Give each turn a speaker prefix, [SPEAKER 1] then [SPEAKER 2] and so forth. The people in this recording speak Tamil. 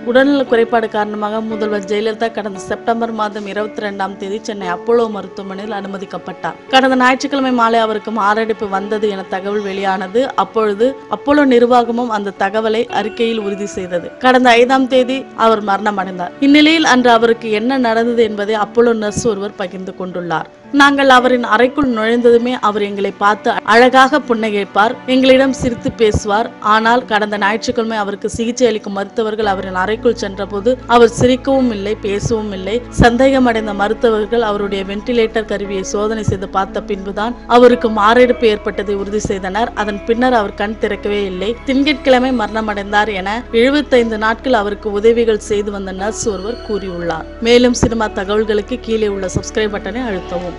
[SPEAKER 1] உடல்நல குறைபாடு காரணமாக முதல்வர் ஜெயலலிதா கடந்த செப்டம்பர் மாதம் 22ஆம் தேதி சென்னை அப்போலோ மருத்துவமனையில் அனுமதிக்கப்பட்டார். கடந்த ஞாயிற்றுக்கிழமை மாலை அவருக்கு மாரடைப்பு வந்தது என தகவல் வெளியானது. அப்பொழுது அப்போலோ நிர்வாகமும் அந்த தகவலை அறிக்கையில் உறுதி செய்தது. கடந்த 5ஆம் தேதி அவர் மரணமடைந்தார். இந்நிலையில் அன்று அவருக்கு என்ன நடந்தது என்பதை அப்போலோ நர்ஸ் ஒருவர் பகிர்ந்து கொண்டுள்ளார். நாங்கள் அவரின் அறைக்குள் நுழைந்ததுமே அவர் எங்களை பார்த்து அழகாக புன்னகைப்பார், எங்களிடம் சிரித்து பேசுவார். ஆனால் கடந்த ஞாயிற்றுக்கிழமை அவருக்கு சிகிச்சை அளிக்கும் மருத்துவர்கள் அவரின் அறைக்குள் சென்றபோது அவர் சிரிக்கவும் இல்லை, பேசவும் இல்லை. சந்தேகமடைந்த மருத்துவர்கள் அவருடைய வென்டிலேட்டர் கருவியை சோதனை செய்து பார்த்த பின்புதான் அவருக்கு மாரடைப்பு ஏற்பட்டதை உறுதி செய்தனர். அதன் பின்னர் அவர் கண் திறக்கவே இல்லை. திங்கட்கிழமை மரணமடைந்தார் என 75 நாட்கள் அவருக்கு உதவிகள் செய்து வந்த நர்ஸ் ஒருவர் கூறியுள்ளார். மேலும் சினிமா தகவல்களுக்கு கீழே உள்ள சப்ஸ்கிரைப் பட்டனை அழுத்தவும்.